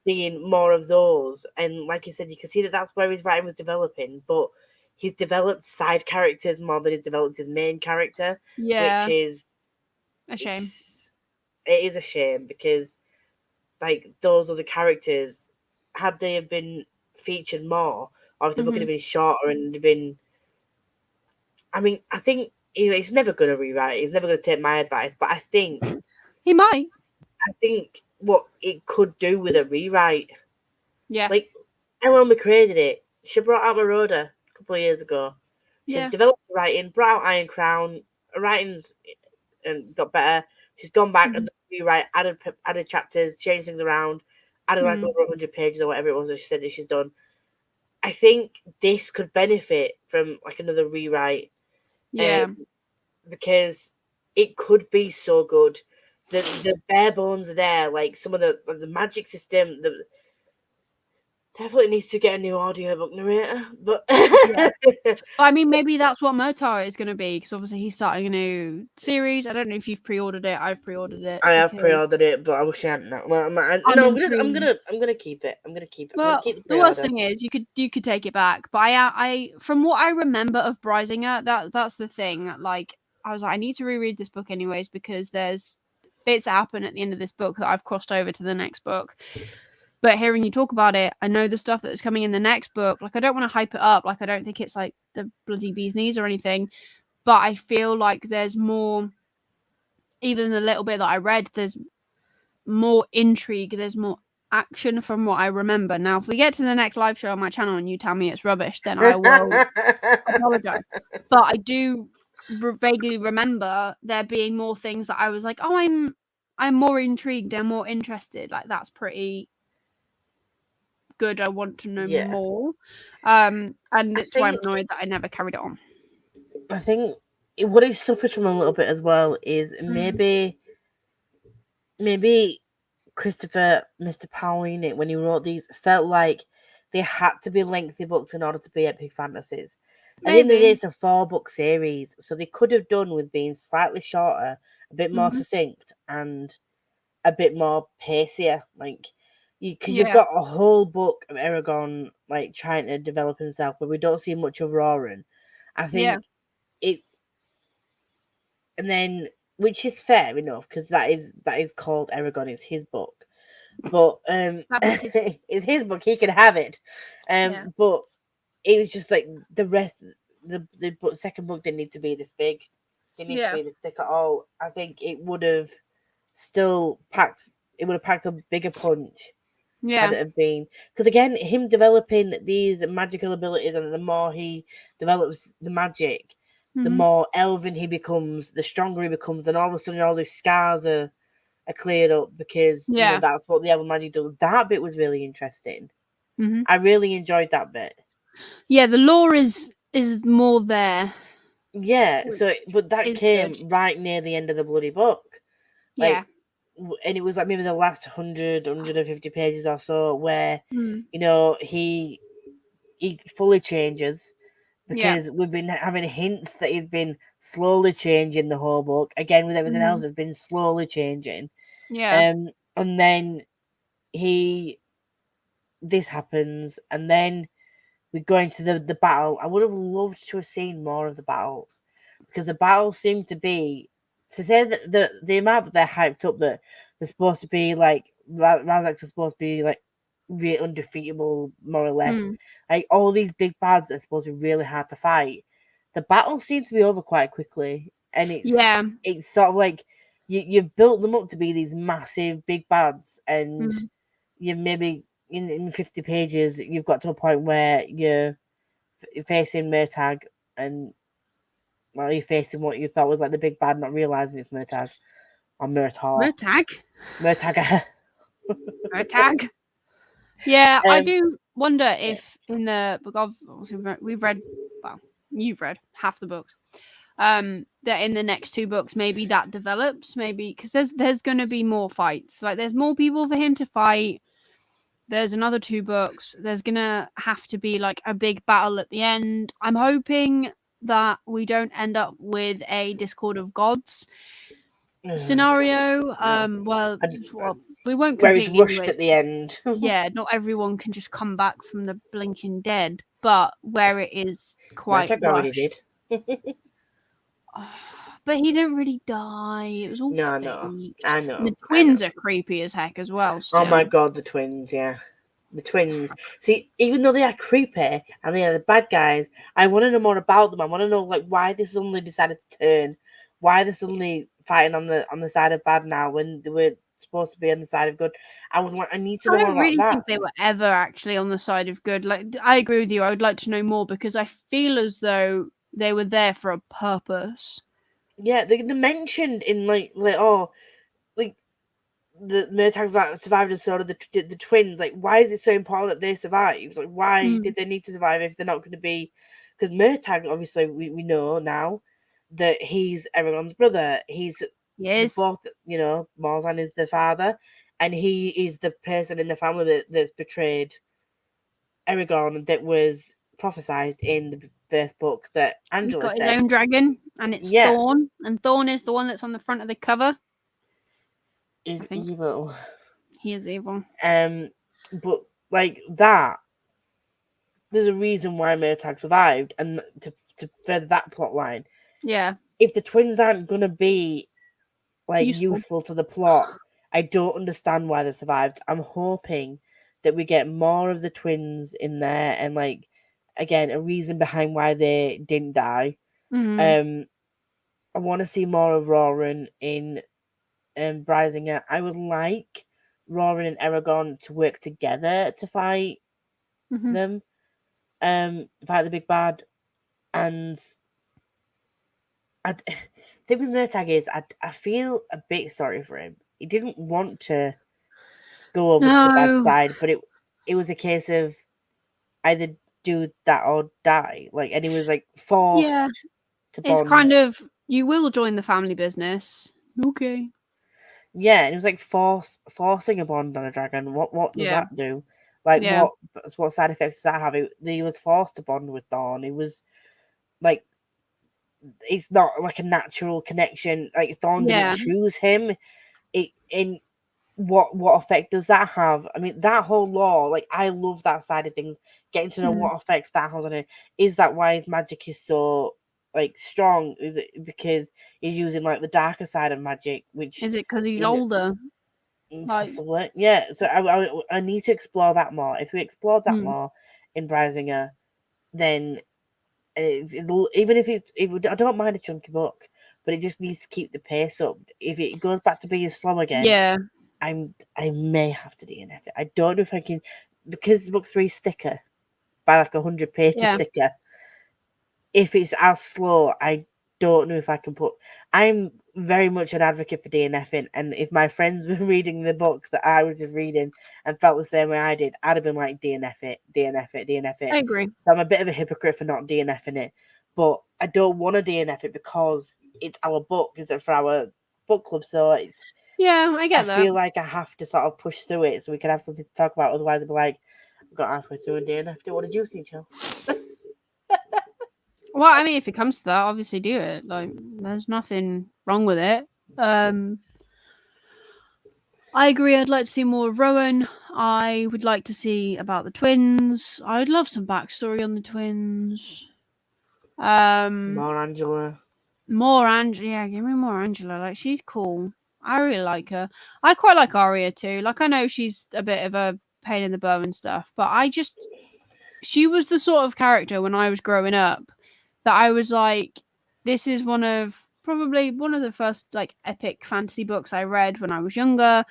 seeing more of those. And like you said, you can see that that's where his writing was developing, but he's developed side characters more than he's developed his main character, which is a shame. It is a shame because, like, those other characters, had they have been featured more, or if the book had been shorter and been, I mean, I think he's never going to rewrite. He's never going to take my advice, but I think he might. I think what it could do with a rewrite, yeah, like Ellen McCrae did it. She brought out Marauder a couple of years ago. She's developed writing, brought out Iron Crown. Her writing's got better. She's gone back and rewrite, added chapters, changed things around, added like over 100 pages or whatever it was that she said that she's done. I think this could benefit from like another rewrite. Because it could be so good. The bare bones are there, like some of the magic system. Definitely needs to get a new audiobook narrator, but I mean, maybe that's what Murtar is going to be, because obviously he's starting a new series. I don't know if you've pre-ordered it. I've pre-ordered it. I have pre-ordered it, but I wish I hadn't. Well, I'm gonna keep it. I'm gonna keep it. Well, the worst thing is you could take it back, but I from what I remember of Brisinger, that's the thing. Like, I was like, I need to reread this book anyways, because there's bits that happen at the end of this book that I've crossed over to the next book. But hearing you talk about it, I know the stuff that is coming in the next book. Like, I don't want to hype it up. Like, I don't think it's like the bloody bee's knees or anything. But I feel like there's more, even the little bit that I read, there's more intrigue. There's more action from what I remember. Now, if we get to the next live show on my channel and you tell me it's rubbish, then I will apologize. But I do vaguely remember there being more things that I was like, oh, I'm more intrigued and more interested. Like, that's pretty good. I want to know more. And that's why I'm annoyed that I never carried it on. I think what he suffered from a little bit as well is maybe Christopher, Mr. Paolini, when he wrote these, felt like they had to be lengthy books in order to be epic fantasies. At the end of the day, it's a 4-book series, so they could have done with being slightly shorter, a bit more succinct, and a bit more pacier. Like, because you've got a whole book of Aragon like trying to develop himself, but we don't see much of Roran. I think it, and then, which is fair enough, because that is called Aragon. It's his book, but it's his book. He can have it. But it was just like the rest. The second book didn't need to be this big. Didn't need to be this thick at all. I think it would have still packed. It would have packed a bigger punch. Had it have been, because again, him developing these magical abilities, and the more he develops the magic, the more elven he becomes, the stronger he becomes, and all of a sudden all these scars are cleared up, because you know, that's what the elven magic does. That bit was really interesting. I really enjoyed that bit. Yeah, the lore is more there. Yeah, so but that came right near the end of the bloody book. Like, and it was like maybe the last 100, 150 pages or so where, you know, he fully changes, because we've been having hints that he's been slowly changing the whole book. Again, with everything else, it's been slowly changing. And then this happens, and then we go into the battle. I would have loved to have seen more of the battles, because the battles seem to be, to say that the amount that they're hyped up, that they're supposed to be like, Razak's are supposed to be like really undefeatable, more or less. Like, all these big bads are supposed to be really hard to fight. The battles seem to be over quite quickly, and it's sort of like you've built them up to be these massive big bads, and you've maybe in 50 pages you've got to a point where you're facing Murtagh, and well, you're facing what you thought was like the big bad, not realizing it's Murtagh or Murtagh. Yeah, I do wonder if in the book of, we've read, well, you've read half the books, that in the next 2 books maybe that develops, maybe because there's going to be more fights. Like, there's more people for him to fight. there's another 2 books. There's gonna have to be like a big battle at the end. I'm hoping that we don't end up with a Discord of Gods scenario. Well, we won't where it's completely rushed anyways. at the end. Yeah, not everyone can just come back from the blinking dead, but where it is quite Murtagh already rushed. did. But he didn't really die. It was all No, faked. I And know. the twins are creepy as heck as well. Still. Oh my god, the twins, yeah. The twins. See, even though they are creepy and they are the bad guys, I want to know more about them. I want to know like why they suddenly decided to turn, why they're suddenly fighting on the side of bad now when they were supposed to be on the side of good. I was like, I need to know I more don't about really that. think they were ever actually on the side of good. Like, I agree with you. I would like to know more because I feel as though they were there for a purpose. Yeah, they mentioned in like oh, like the Murtagh survived and so did the twins. Like, why is it so important that they survived? Like, why did they need to survive if they're not going to be? Because Murtagh, obviously, we know now that he's Eragon's brother. He's both, you know, Morzan is the father, and he is the person in the family that's betrayed Eragon that was prophesized in the first book that He's Angela got his said. own dragon, and it's Thorn. And Thorn is the one that's on the front of the cover. Is evil. He is evil. But like that, there's a reason why Murtagh survived, and to further that plot line. Yeah. If the twins aren't gonna be like useful to the plot, I don't understand why they survived. I'm hoping that we get more of the twins in there, and like again, a reason behind why they didn't die. I want to see more of Roran in Brisinger. I would like Roran and Eragon to work together to fight them, fight the big bad. And I think with Murtagh is I feel a bit sorry for him. He didn't want to go over to the bad side, but it was a case of either do that or die. Like, and he was like forced to bond. It's kind of, you will join the family business. Okay. Yeah, and it was like forcing a bond on a dragon. What does that do? Like, what side effects does that have? He was forced to bond with Dawn. It was like, it's not like a natural connection. Like, Dawn didn't choose him. In what effect does that have? I mean, that whole lore, like, I love that side of things. Getting to know what effects that has on it. Is that why his magic is so like strong? Is it because he's using like the darker side of magic? Which is it because he's older? Possibly, yeah. So I need to explore that more. If we explore that more in Brisinger, then even if I don't mind a chunky book, but it just needs to keep the pace up. If it goes back to being slow again, I may have to DNF it. I don't know if I can, because book 3 thicker by like 100 pages thicker. If it's as slow, I don't know if I can put. I'm very much an advocate for DNFing, and if my friends were reading the book that I was just reading and felt the same way I did, I'd have been like, DNF it, DNF it, DNF it. I agree. So I'm a bit of a hypocrite for not DNFing it, but I don't want to DNF it because it's our book, is it, for our book club? So it's I get that. I feel like I have to sort of push through it so we can have something to talk about. Otherwise, I'd be like, I've got halfway through and DNF'd it. What did you think, Jill? Well, I mean, if it comes to that, obviously do it. Like, there's nothing wrong with it. I agree. I'd like to see more of Rowan. I would like to see about the twins. I would love some backstory on the twins. More Angela. More Angela. Yeah, give me more Angela. Like, she's cool. I really like her. I quite like Arya too. Like, I know she's a bit of a pain in the bum and stuff, but she was the sort of character when I was growing up that I was like, this is probably one of the first like epic fantasy books I read when I was younger.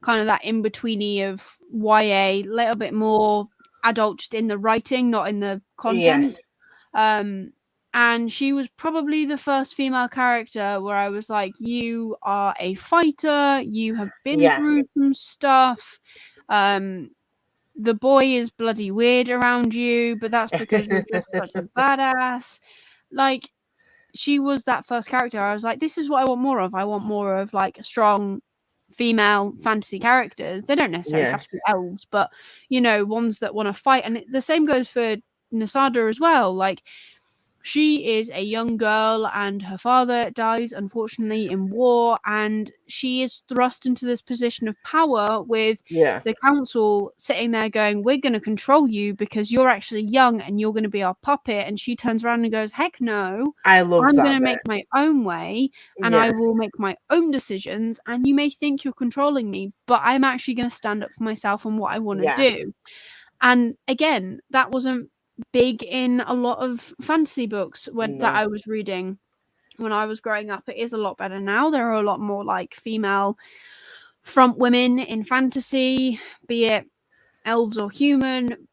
Kind of that in-betweeny of YA, little bit more adult just in the writing, not in the content. And she was probably the first female character where I was like, you are a fighter, you have been through some stuff. The boy is bloody weird around you, but that's because you're just such a badass. Like, she was that first character. I was like, this is what I want more of. I want more of like strong female fantasy characters. They don't necessarily have to be elves, but ones that want to fight. And the same goes for Nasada as well. Like, she is a young girl and her father dies, unfortunately, in war, and she is thrust into this position of power with the council sitting there going, we're going to control you because you're actually young and you're going to be our puppet. And she turns around and goes, heck no, I'm going to make my own way and I will make my own decisions, and you may think you're controlling me, but I'm actually going to stand up for myself and what I want to do. And again, that wasn't big in a lot of fantasy books that I was reading when I was growing up. It is a lot better now. There are a lot more like female front women in fantasy, be it elves or human.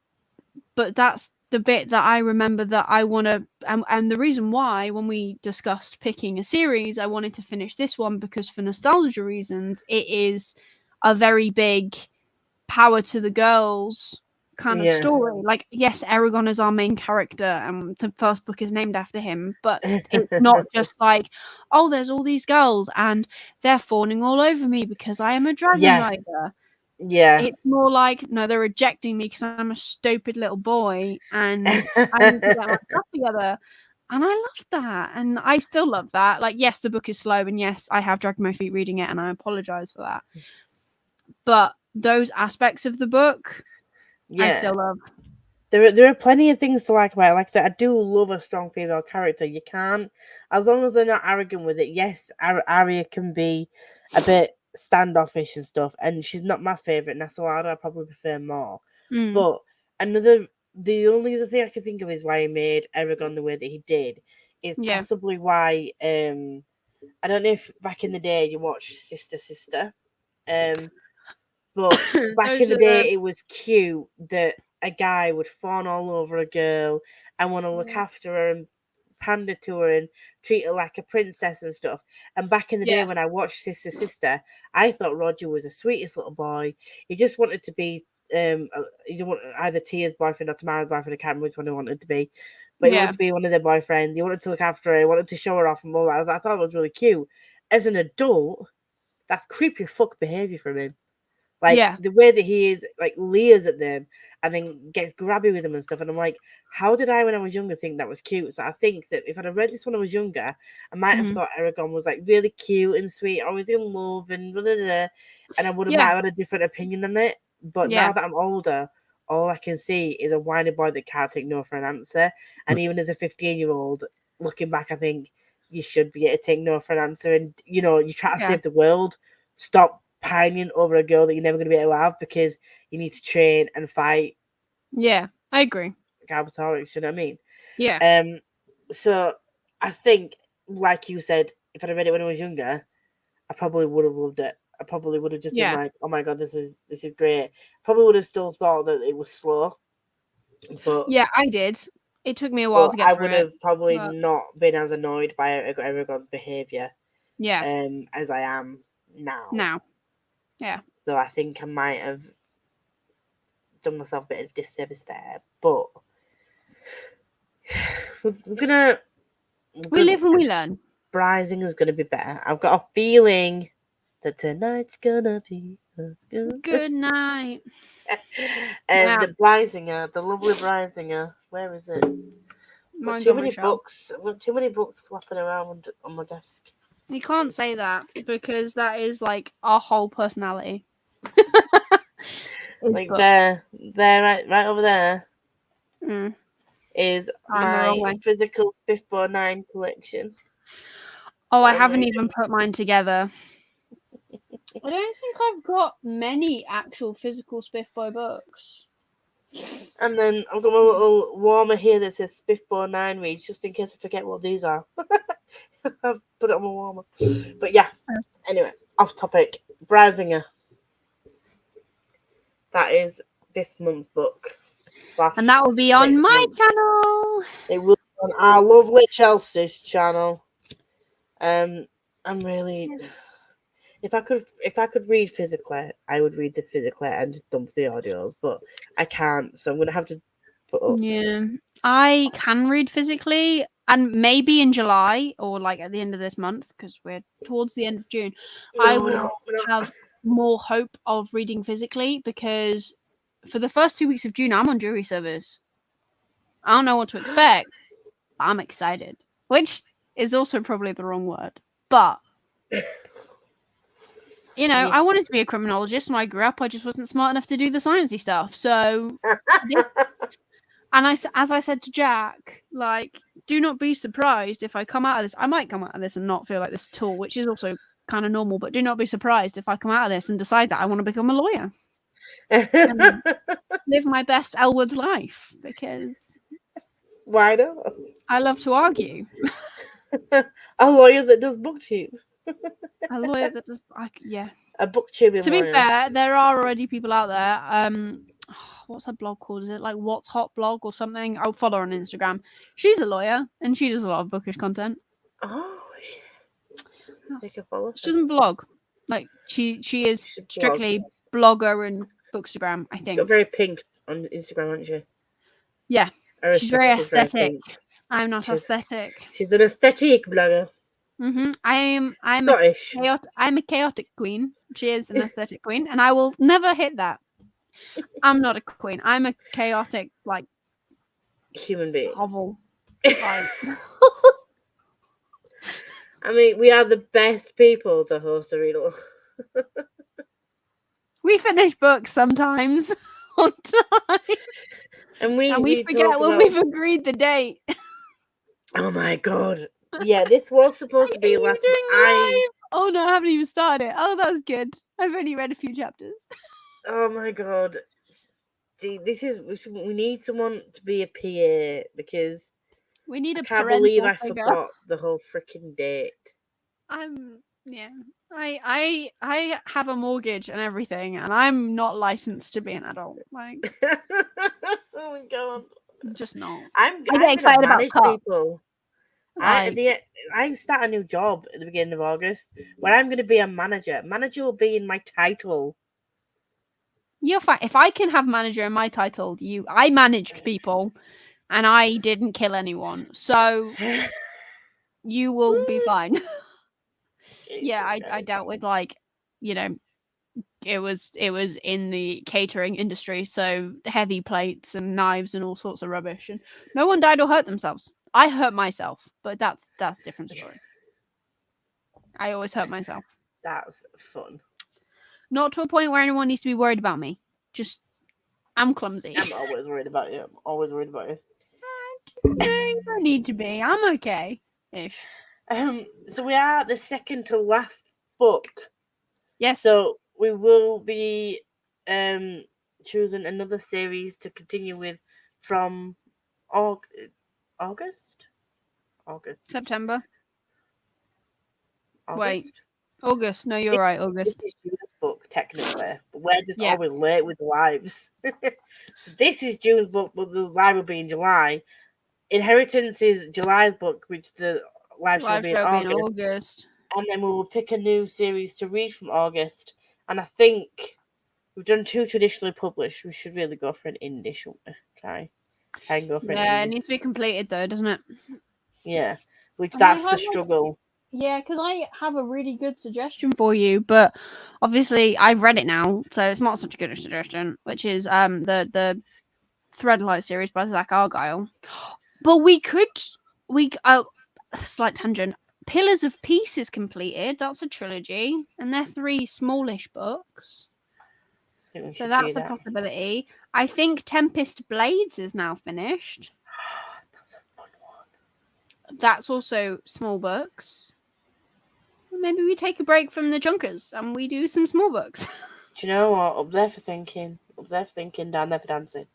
But that's the bit that I remember that I want to, and the reason why when we discussed picking a series, I wanted to finish this one because for nostalgia reasons, it is a very big power to the girls kind of story. Like, yes, Eragon is our main character and the first book is named after him, but it's not just like, oh, there's all these girls and they're fawning all over me because I am a dragon rider. It's more like, no, they're rejecting me because I'm a stupid little boy and I need to get my stuff together. And I loved that, and I still love that. Like, yes, the book is slow, and yes, I have dragged my feet reading it, and I apologize for that. But those aspects of the book, I still love. There are plenty of things to like about it. Like I said, I do love a strong female character. You can't, as long as they're not arrogant with it. Yes, Arya can be a bit standoffish and stuff, and she's not my favourite. Nassalada I probably prefer more. But the only other thing I can think of is why he made Eragon the way that he did is possibly why I don't know if back in the day you watched Sister, but back in the day it was cute that a guy would fawn all over a girl and want to look after her and pander to her and treat her like a princess and stuff. And back in the day when I watched Sister, I thought Roger was the sweetest little boy. He just wanted to be you want either Tia's boyfriend or Tamara's boyfriend. I can't remember which one he wanted to be, but he wanted to be one of their boyfriends. He wanted to look after her. He wanted to show her off and all that. I thought it was really cute. As an adult, that's creepy fuck behavior from him. Like the way that he is, like, leers at them and then gets grabby with them and stuff. And I'm like, how did I, when I was younger, think that was cute? So I think that if I'd have read this when I was younger, I might have thought Eragon was like really cute and sweet, always in love and blah, blah, blah, and I might have had a different opinion on it. But now that I'm older, all I can see is a whiny boy that can't take no for an answer. And even as a 15-year-old, looking back, I think you should be able to take no for an answer. And you try to save the world. Stop pining over a girl that you're never going to be able to have because you need to train and fight. Yeah, I agree. Galbatorix, you know what I mean? Yeah. So I think, like you said, if I'd read it when I was younger, I probably would have loved it. I probably would have just been like, "Oh my god, this is great." Probably would have still thought that it was slow, but yeah, I did. It took me a while to get through it. I would have probably not been as annoyed by Eragon's behavior, as I am now. Yeah. So I think I might have done myself a bit of disservice there, but we're gonna. We live and we learn. Rising is gonna be better. I've got a feeling that tonight's gonna be a good night. And the Brisinger, the lovely Brisinger, where is it? Too many books. I've got too many books flapping around on my desk. You can't say that because that is like our whole personality. Like there, right over there is my physical Scribd 9 collection. Oh, I haven't even put mine together. I don't think I've got many actual physical Scribd books. And then I've got my little warmer here that says Scribd 9 reads, just in case I forget what these are. I've put it on my warmer. But yeah, anyway, off topic. Brisinger. That is this month's book. And that will be on my channel. It will be on our lovely Chelsea's channel. I'm really... If I could read physically, I would read this physically and just dump the audios, but I can't, so I'm gonna have to put up. Yeah, I can read physically, and maybe in July or like at the end of this month, because we're towards the end of June. I will have more hope of reading physically because for the first 2 weeks of June, I'm on jury service. I don't know what to expect. I'm excited, which is also probably the wrong word. But, you know, I wanted to be a criminologist when I grew up. I just wasn't smart enough to do the sciencey stuff. So, as I said to Jack, like, do not be surprised if I come out of this. I might come out of this and not feel like this at all, which is also kind of normal. But do not be surprised if I come out of this and decide that I want to become a lawyer and live my best Elwood's life because why not? I love to argue. A lawyer that does booktube. A lawyer that does, A booktubing To lawyer. be fair, there are already people out there. What's her blog called? Is it like What's Hot Blog or something? I'll follow her on Instagram. She's a lawyer and she does a lot of bookish content. Oh shit! Yes. She doesn't blog. Like she is strictly blogger and bookstagram. I think. She's got very pink on Instagram, aren't she? Yeah, she's very aesthetic. I'm not aesthetic. She's an aesthetic blogger. I'm Scottish. I'm a chaotic queen. She is an aesthetic queen, and I will never hit that. I'm not a queen. I'm a chaotic, like, human being. Hovel. Like. I mean, we are the best people to host a readalong. We finish books sometimes on time. And we forget when we've agreed the date. Oh my god. Yeah, this was supposed to be last week. Oh no, I haven't even started it. Oh, that's good. I've only read a few chapters. Oh my god. See, we need someone to be a PA because we need a I can't believe I forgot the whole freaking date. I have a mortgage and everything, and I'm not licensed to be an adult. Like, oh my god, I'm just not. I get excited about people. Like, I start a new job at the beginning of August where I'm going to be a manager. Manager will be in my title. You're fine. If I can have manager in my title, I managed people, and I didn't kill anyone, so you will be fine. Yeah, I dealt with, like, you know, it was in the catering industry, so heavy plates and knives and all sorts of rubbish, and no one died or hurt themselves. I hurt myself, but that's a different story. I always hurt myself. That's fun. Not to a point where anyone needs to be worried about me. Just, I'm clumsy. I'm always worried about you. You don't need to be. I'm okay-ish. So we are the second to last book. Yes. So we will be choosing another series to continue with from August? September. August? Wait. August. No, you're right. August. This is June's book, technically. But we're just always late with the lives. So this is June's book, but the live will be in July. Inheritance is July's book, which the live show will be in August. And then we will pick a new series to read from August. And I think we've done 2 traditionally published. We should really go for an indie, shouldn't we? Try and go for an indie. Yeah, it needs to be completed though, doesn't it? Yeah, that's the struggle. Yeah, because I have a really good suggestion for you, but obviously I've read it now, so it's not such a good suggestion, which is the Threadlight series by Zach Argyle. But slight tangent. Pillars of Peace is completed. That's a trilogy, and they're 3 smallish books. So that's a possibility. I think Tempest Blades is now finished. That's a fun one. That's also small books. Maybe we take a break from the chunkers and we do some small books. Do you know what? Up there for thinking, down there for dancing.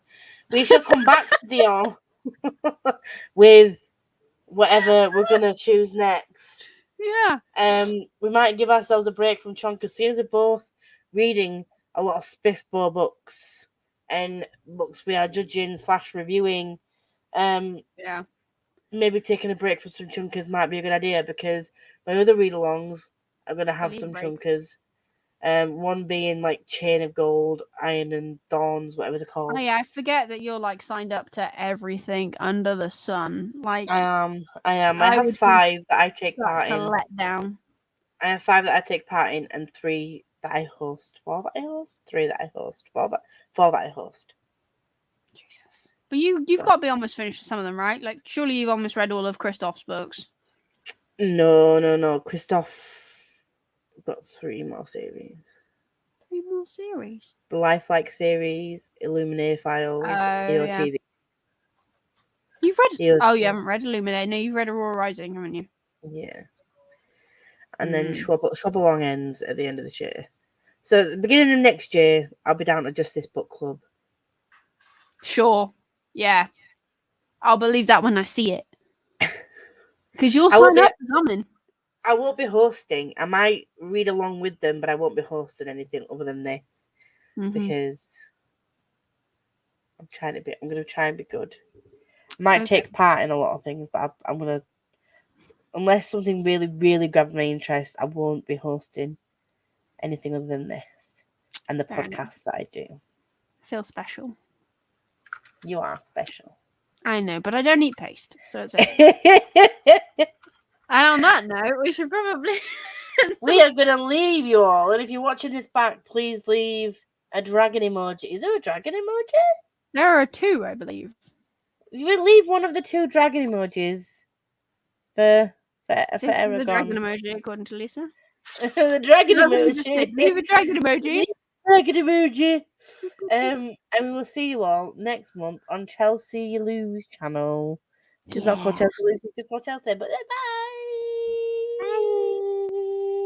We shall come back to the with whatever we're gonna choose next. Yeah. We might give ourselves a break from chunkers, seeing we're both reading a lot of Spiffbo books and books we are judging / reviewing. Yeah. Maybe taking a break from some chunkers might be a good idea because my other read-alongs are going to have some chunkers. One being like Chain of Gold, Iron and Thorns, whatever they're called. Oh yeah, I forget that you're like signed up to everything under the sun. Like I am. I have 5 that I take part in. Let down. I have 5 that I take part in, and 3 that I host, 4 that I host, 3 that I host, 4 that I host. Jesus. But you've got to be almost finished with some of them, right? Like, surely you've almost read all of Christoph's books. No. Christoph got 3 more series. 3 more series? The Lifelike series, Illuminae Files, EOTV. Yeah. You've read... Oh, you haven't read Illuminae. No, you've read Aurora Rising, haven't you? Yeah. And then Schwabberlong ends at the end of this year. So at the beginning of next year, I'll be down to just this book club. Sure. Yeah. I'll believe that when I see it. Because you'll sign up for something. I won't be hosting. I might read along with them, but I won't be hosting anything other than this. Because I'm going to try and be good. I might take part in a lot of things, but I'm going to, unless something really, really grabs my interest, I won't be hosting anything other than this and the podcasts that I do. I feel special. You are special. I know, but I don't eat paste, so it's okay. And on that note, we should probably... We are going to leave you all, and if you're watching this back, please leave a dragon emoji. Is there a dragon emoji? There are 2, I believe. You will leave one of the 2 dragon emojis for Aragon. The dragon emoji, according to Lisa. The dragon emoji. Leave a dragon emoji. Dragon emoji. And we will see you all next month on Chelsea Lou's channel. Which is not called Chelsea Lou's, it's just called Chelsea. But bye.